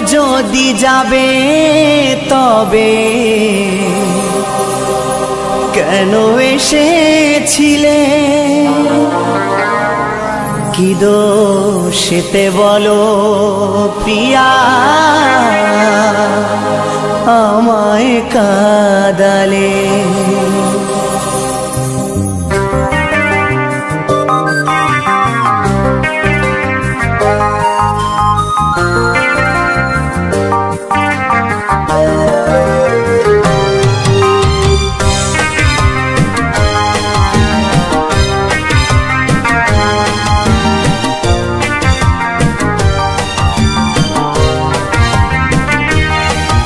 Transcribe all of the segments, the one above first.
যদি যাবে তবে কেন এসেছিলে? কি দোষেতে বলো প্রিয়া আমায় কাঁদালে?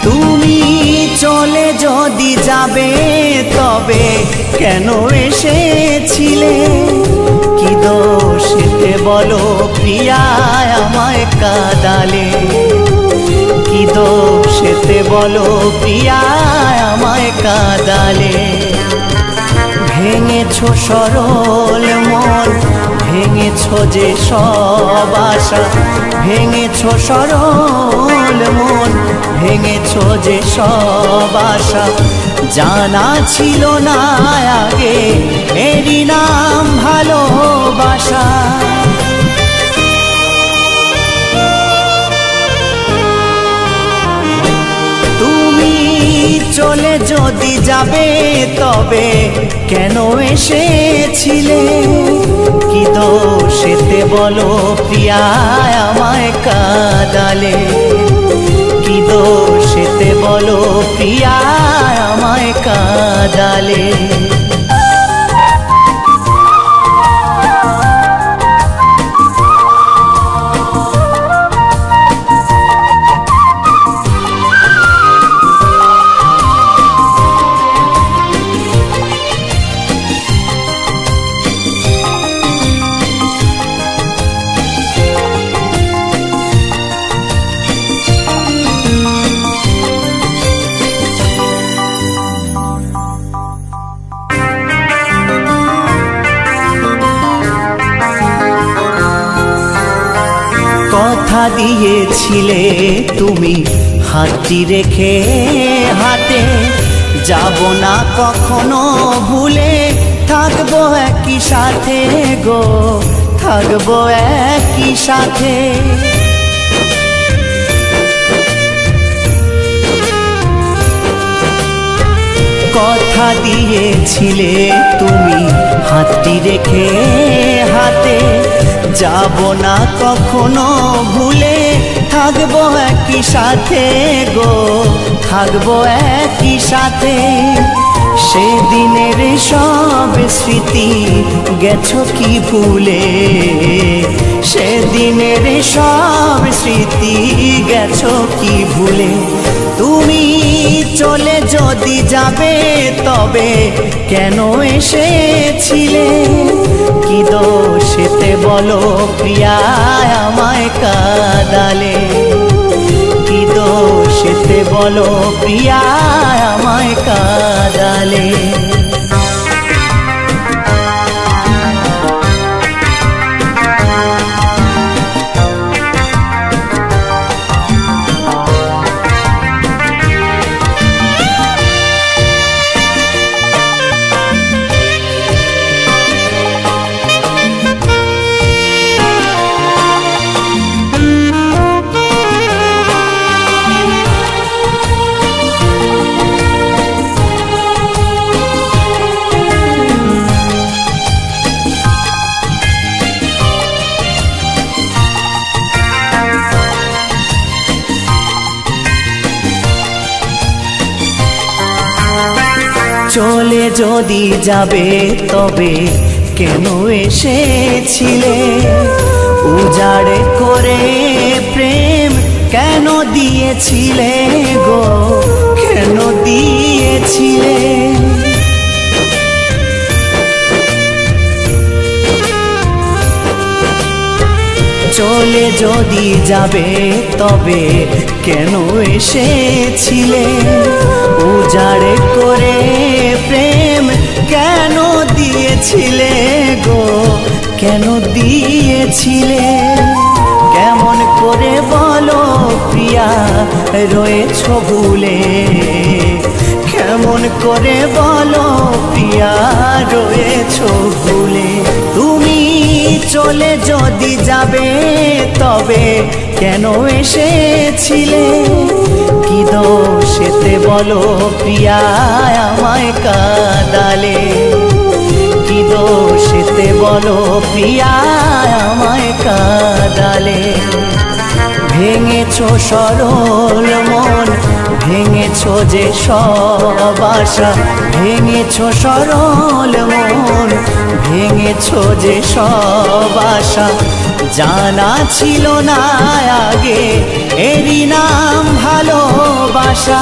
তুমি চলে যদি যাবে তবে কেন এসেছিলে? কি দোষেতে বলো প্রিয়া আমায় কাঁদালে? কি দোষেতে বলো প্রিয়া আমায় কাঁদালে? ভেঙেছো সরল মন, ভেঙেছো যে সব আশা, ভেঙেছো সরল মন, ভেঙেছো যে সব আশা। জানা ছিল না আগে এরই নাম ভালোবাসা। তুমি চলে যদি যাবে তবে কেন এসেছিলে? কি দোষেতে বলো প্রিয়া আমায় কাঁদালে? কি দোষেতে বলো প্রিয়া আমায় কাঁদালে? কথা দিয়েছিলে তুমি হাতটি রেখে হাতে, যাব না কখনো ভুলে, থাকবো একই সাথে গো, থাকবো একই সাথে। কথা দিয়েছিলে তুমি হাতটি রেখে হাতে, যাব না কখনো ভুলে, থাকবো একই সাথে গো, থাকবো একই সাথে। সেদিনের সব স্মৃতি গেছো কি ভুলে? সেদিনের সব স্মৃতি গেছো কি ভুলে? তুমি চলে যদি যাবে তবে কেন এসেছিলে? কি দোষেতে বলো প্রিয়া আমায় কাঁদালে? কি দোষেতে বলো প্রিয়া আমায় কাঁদালে? চলে যদি যাবে তবে কেন এসেছিলে? উজাড় করে প্রেম কেন দিয়েছিলে গো, কেন দিয়েছিলে? চলে যদি যাবে তবে কেন এসেছিলে? উজাড় করে প্রেম কেন দিয়েছিলে গো, কেন দিয়েছিলে? কেমন করে বলো প্রিয়া রয়েছো ভুলে, কেমন করে বলো প্রিয়া রয়েছো ভুলে। তুমি চলে যদি যাবে তবে কেন এসেছিলে, কি দোষেতে বলো প্রিয়া আমায় কাঁদালে, কি দোষেতে বলো প্রিয়া আমায় কাঁদালে। ভেঙেছো সরল মন, ভেঙেছো যে সব আশা, ভেঙেছো সরল মন, ভেঙেছো যে সব আশা। জানা ছিল না আগে এরই নাম ভালোবাসা।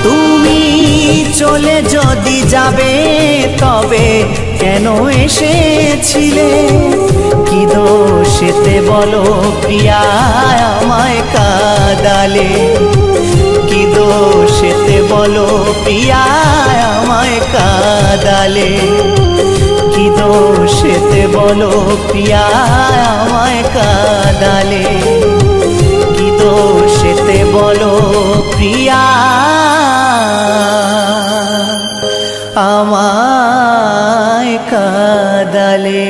তুমি চলে যদি যাবে তবে কেন এসেছিলে, কি দোষেতে বলো প্রিয়া আমায় কাঁদালে, কি দোষেতে বলো প্রিয়া আমায় কাঁদালে, কি দোষেতে বলো প্রিয়া আমায় কাঁদালে, কি দোষেতে বলো প্রিয়া আমায় কাঁদালে।